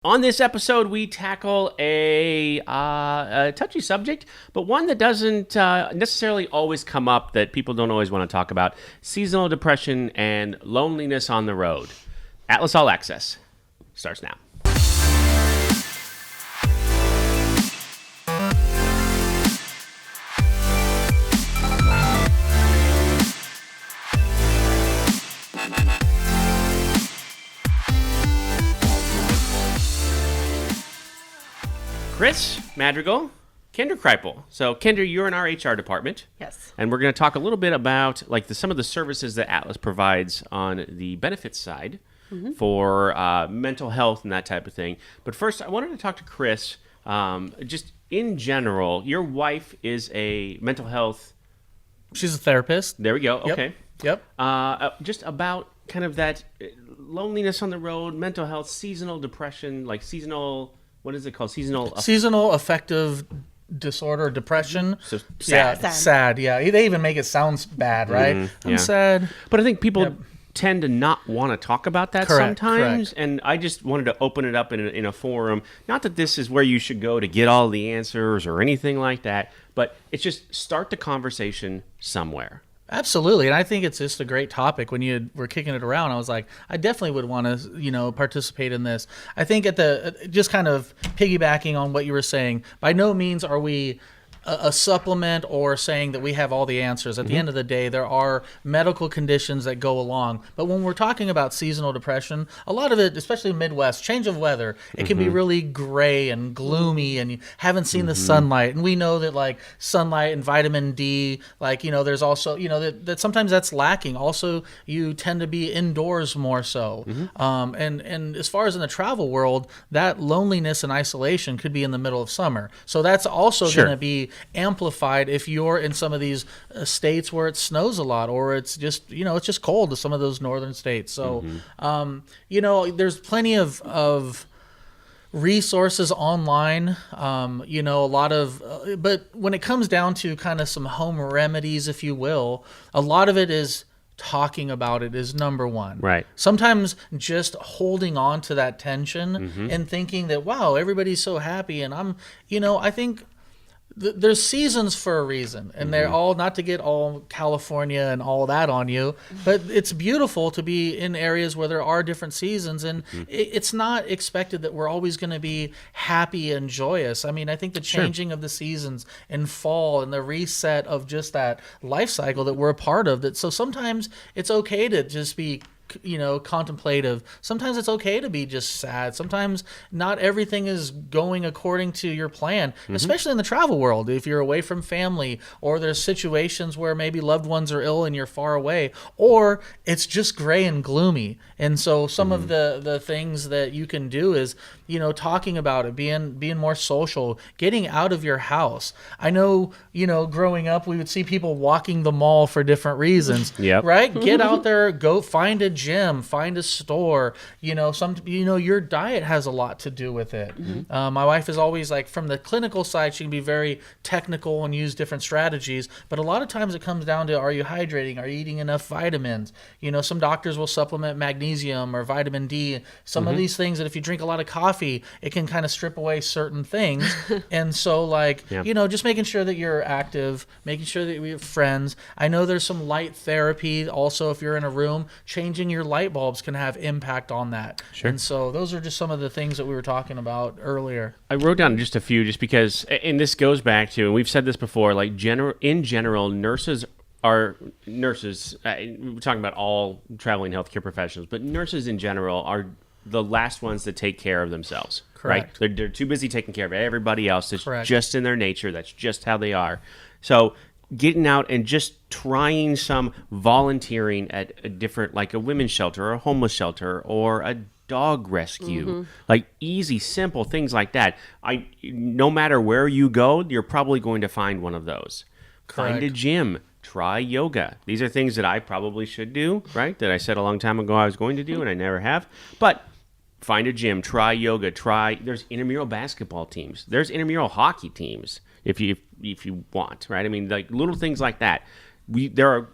On this episode, we tackle a touchy subject, but one that doesn't necessarily always come up, that people don't always want to talk about: seasonal depression and loneliness on the road. Atlas All Access starts now. Chris Madrigal, Kendra Kreipel. So, Kendra, you're in our HR department. Yes. And we're going to talk a little bit about some of the services that Atlas provides on the benefits side for mental health and that type of thing. But first, I wanted to talk to Chris. Just in general, your wife is a mental health... She's a therapist. There we go. Yep. Okay. Yep. Just about kind of that loneliness on the road, mental health, seasonal depression, seasonal... What is it called? Seasonal affective disorder, depression. So sad. sad. Sad. Yeah. They even make it sound bad, right? I'm sad. But I think people tend to not want to talk about that sometimes. And I just wanted to open it up in a forum. Not that this is where you should go to get all the answers or anything like that, but it's just start the conversation somewhere. Absolutely. And I think it's just a great topic. When you were kicking it around, I was like, I definitely would want to, participate in this. I think just kind of piggybacking on what you were saying, by no means are we a supplement or saying that we have all the answers. At the end of the day, there are medical conditions that go along. But when we're talking about seasonal depression, a lot of it, especially Midwest, change of weather, it can be really gray and gloomy, and you haven't seen the sunlight. And we know that sunlight and vitamin D, there's also, that sometimes that's lacking. Also, you tend to be indoors more so. And as far as in the travel world, that loneliness and isolation could be in the middle of summer. So that's also going to be amplified if you're in some of these states where it snows a lot, or it's just it's just cold to some of those northern states. So there's plenty of resources online, a lot of but when it comes down to kind of some home remedies, if you will, a lot of it is talking about it is number one. Right. Sometimes just holding on to that tension and thinking that, wow, everybody's so happy, and I think there's seasons for a reason, and they're all, not to get all California and all that on you, but it's beautiful to be in areas where there are different seasons, and it's not expected that we're always going to be happy and joyous. I mean, I think the changing of the seasons and fall and the reset of just that life cycle that we're a part of, that so sometimes it's okay to just be contemplative. Sometimes it's okay to be just sad. Sometimes not everything is going according to your plan, especially in the travel world. If you're away from family, or there's situations where maybe loved ones are ill and you're far away, or it's just gray and gloomy. And so some of the things that you can do is, talking about it, being more social, getting out of your house. I know, growing up, we would see people walking the mall for different reasons. Right? Get out there, go find a gym, find a store. Your diet has a lot to do with it. My wife is always from the clinical side, she can be very technical and use different strategies, but a lot of times it comes down to, are you hydrating? Are you eating enough vitamins? Some doctors will supplement magnesium or vitamin D. Some of these things that if you drink a lot of coffee, it can kind of strip away certain things. And so just making sure that you're active, making sure that we have friends. I know there's some light therapy also. If you're in a room, changing your light bulbs can have impact on that. And so those are just some of the things that we were talking about earlier. I wrote down just a few, just because, and this goes back to, and we've said this before, in general, nurses are nurses. We're talking about all traveling healthcare professionals, but nurses in general are the last ones to take care of themselves. Correct. Right? They're too busy taking care of everybody else. It's just in their nature. That's just how they are. So getting out and just trying some volunteering at a different, a women's shelter or a homeless shelter or a dog rescue, easy, simple things like that. No matter where you go, you're probably going to find one of those. Correct. Find a gym. Try yoga. These are things that I probably should do, right? That I said a long time ago I was going to do, and I never have. But find a gym. Try yoga. There's intramural basketball teams. There's intramural hockey teams if you want, right? I mean, little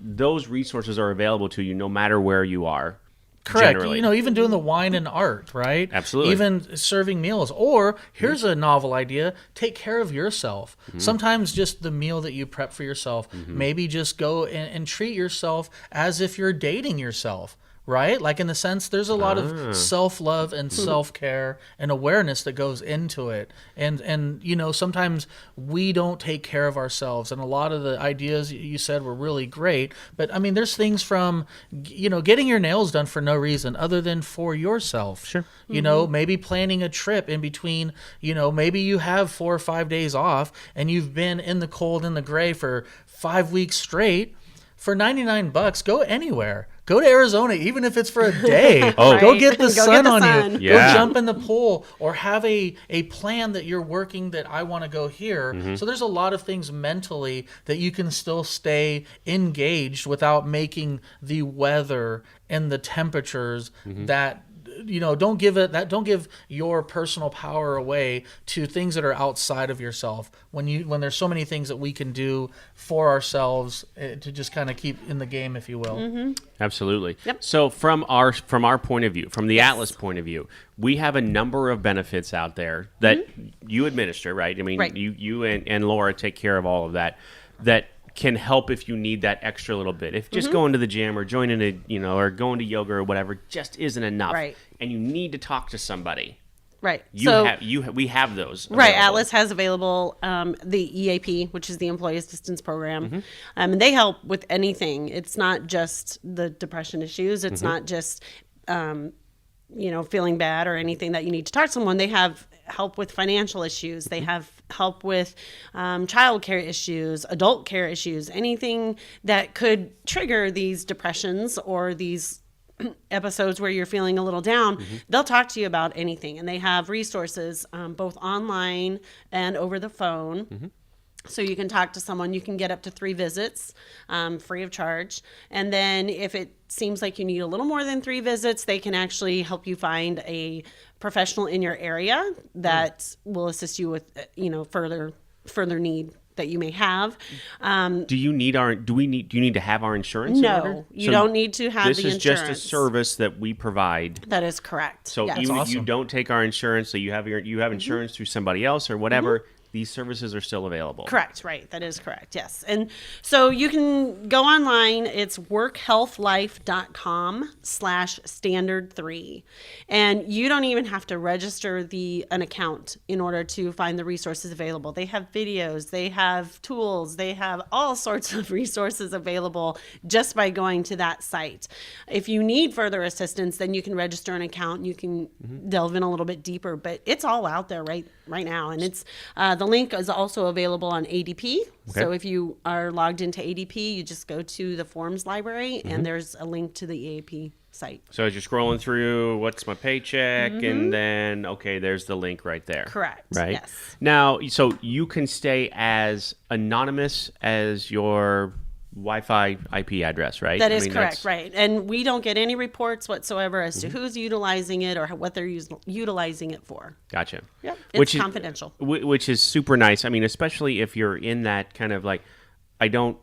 those resources are available to you no matter where you are. Correct. Generally. Even doing the wine and art, right? Absolutely. Even serving meals. Or here's a novel idea: take care of yourself. Sometimes just the meal that you prep for yourself. Maybe just go and treat yourself as if you're dating yourself. Right? Like in the sense, there's a lot of self-love and self-care and awareness that goes into it. And sometimes we don't take care of ourselves. And a lot of the ideas you said were really great. But I mean, there's things from, getting your nails done for no reason other than for yourself. Sure. Maybe planning a trip in between, maybe you have 4 or 5 days off and you've been in the cold and the gray for 5 weeks straight. For $99, go anywhere. Go to Arizona, even if it's for a day. Go get the sun on you. Yeah. Go jump in the pool, or have a plan that you're working that I want to go here. So there's a lot of things mentally that you can still stay engaged without making the weather and the temperatures that don't give your personal power away to things that are outside of yourself. When there's so many things that we can do for ourselves to just kind of keep in the game, if you will. Absolutely. Yep. So from our point of view, from the Atlas point of view, we have a number of benefits out there that you administer, right? I mean, Right. you and Laura take care of all of that can help if you need that extra little bit. If just going to the gym or joining or going to yoga or whatever just isn't enough, Right. and you need to talk to somebody, Right. we have those. Right. available. Atlas has available the EAP, which is the Employee Assistance Program. And they help with anything. It's not just the depression issues. It's not just, feeling bad or anything that you need to talk to someone. They have help with financial issues. They have help with child care issues, adult care issues, anything that could trigger these depressions or these episodes where you're feeling a little down. They'll talk to you about anything. And they have resources both online and over the phone. So you can talk to someone. You can get up to 3 visits free of charge. And then if it seems like you need a little more than 3 visits, they can actually help you find a professional in your area that will assist you with, further need that you may have. Do you need to have our insurance? in order? No, you don't need to have the This is insurance. just a service that we provide. That is correct. So Yes. even if you awesome. don't take our insurance, so you have insurance through somebody else or whatever, these services are still available. Correct, right. That is correct, yes. And so you can go online. It's workhealthlife.com/standard3. And you don't even have to register an account in order to find the resources available. They have videos, they have tools, they have all sorts of resources available just by going to that site. If you need further assistance, then you can register an account and you can delve in a little bit deeper. But it's all out there right now. And it's the link is also available on ADP. Okay. So if you are logged into ADP, you just go to the forms library and there's a link to the EAP site. So as you're scrolling through, what's my paycheck? And then, okay, there's the link right there. Correct. Right? Yes. Now, so you can stay as anonymous as your Wi-Fi IP address, right? That is correct, right. And we don't get any reports whatsoever as to who's utilizing it or what they're utilizing it for. Gotcha. Yep. It's confidential. Which is super nice. I mean, especially if you're in that kind of like, there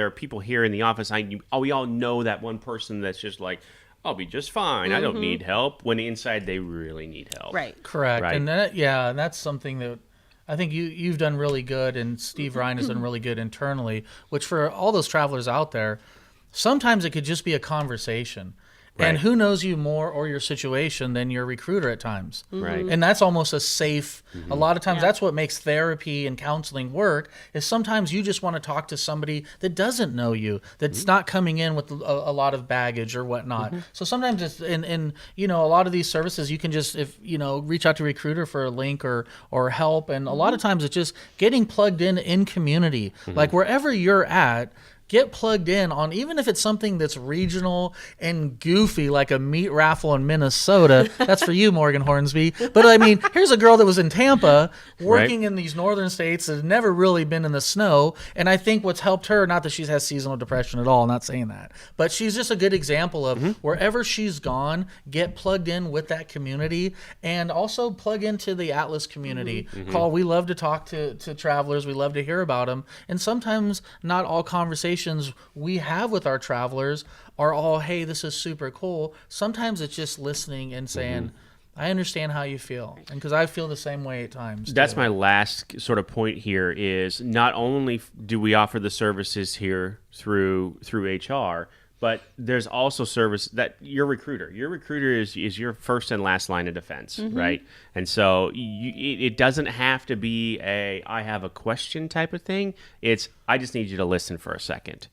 are people here in the office. We all know that one person that's just like, I'll be just fine. I don't need help. When inside they really need help. Right. Correct. Right. And that's something that I think you've done really good, and Steve Ryan has done really good internally, which for all those travelers out there, sometimes it could just be a conversation. Right. And who knows you more or your situation than your recruiter at times. Right. And that's almost a safe, a lot of times that's what makes therapy and counseling work, is sometimes you just want to talk to somebody that doesn't know you, that's not coming in with a lot of baggage or whatnot. So sometimes it's, in a lot of these services, you can just, reach out to a recruiter for a link or help. And a lot of times it's just getting plugged in community. Like wherever you're at, get plugged in on, even if it's something that's regional and goofy, like a meat raffle in Minnesota. That's for you, Morgan Hornsby. But I mean, here's a girl that was in Tampa working in these northern states that had never really been in the snow. And I think what's helped her, not that she has seasonal depression at all, I'm not saying that, but she's just a good example of wherever she's gone, get plugged in with that community, and also plug into the Atlas community. We love to talk to travelers. We love to hear about them. And sometimes not all conversations conversations we have with our travelers are all, hey, this is super cool. Sometimes it's just listening and saying, I understand how you feel, and because I feel the same way at times. That's my last sort of point here is not only do we offer the services here through HR, but there's also service that your recruiter is your first and last line of defense, right? And so it doesn't have to be I have a question type of thing. It's I just need you to listen for a second.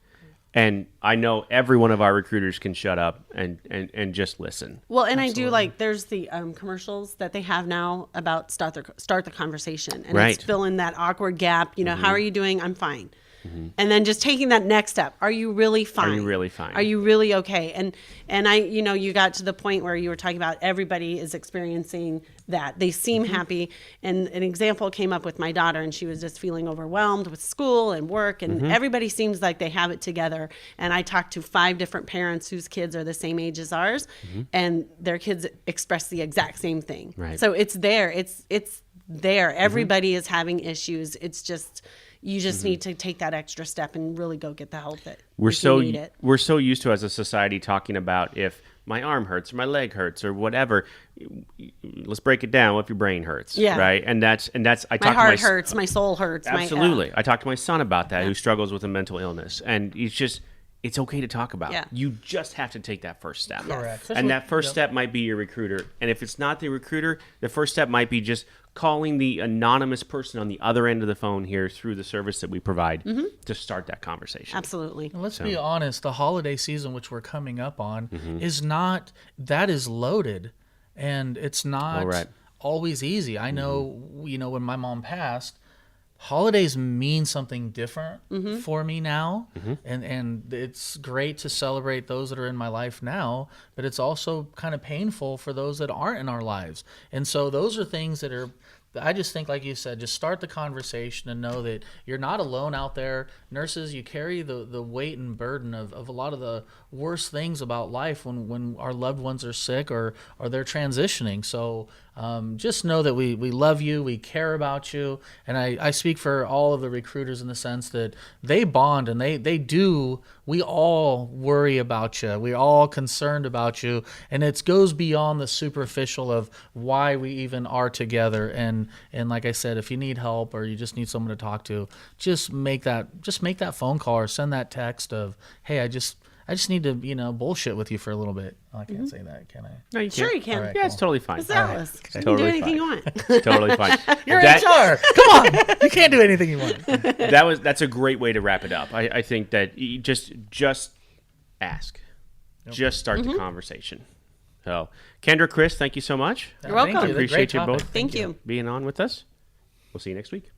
And I know every one of our recruiters can shut up and just listen. Well, and I do like there's the commercials that they have now about start the conversation, and it's filling that awkward gap. You know, how are you doing? I'm fine. And then just taking that next step. Are you really fine? Are you really fine? Are you really okay? And I, you got to the point where you were talking about everybody is experiencing that. They seem happy. And an example came up with my daughter, and she was just feeling overwhelmed with school and work, and everybody seems like they have it together. And I talked to 5 different parents whose kids are the same age as ours, and their kids express the exact same thing. Right. So it's there. It's there. Everybody is having issues. It's just... You just need to take that extra step and really go get the help that you need it. We're so used to as a society talking about if my arm hurts or my leg hurts or whatever. Let's break it down. What if your brain hurts? Yeah. Right. And that's I my heart hurts. My soul hurts. Absolutely. I talked to my son about that, who struggles with a mental illness, and it's okay to talk about. Yeah. You just have to take that first step. Correct. And that first step might be your recruiter. And if it's not the recruiter, the first step might be just calling the anonymous person on the other end of the phone here through the service that we provide to start that conversation. Absolutely. And let's be honest, the holiday season, which we're coming up on, is loaded, and it's not always easy. I know, when my mom passed, holidays mean something different for me now, and it's great to celebrate those that are in my life now, but it's also kind of painful for those that aren't in our lives. And so those are things that are, I just think, like you said, just start the conversation and know that you're not alone out there. Nurses, you carry the weight and burden of a lot of the worst things about life when our loved ones are sick or they're transitioning. So just know that we love you, we care about you, and I speak for all of the recruiters in the sense that they bond and they do. We all worry about you. We're all concerned about you, and it goes beyond the superficial of why we even are together. And like I said, if you need help or you just need someone to talk to, just make that phone call or send that text of, hey, I just need to, bullshit with you for a little bit. Oh, I can't say that, can I? No, you Sure can. you can. Right, it's totally fine. It's Alice. It's You can totally do anything fine. you want. It's totally fine. You're HR. Come on. You can't do anything you want. That's a great way to wrap it up. I think that you just ask. Yep. Just start the conversation. So, Kendra, Chris, thank you so much. You're welcome. Thank you. I appreciate you both. Thank you. Being on with us. We'll see you next week.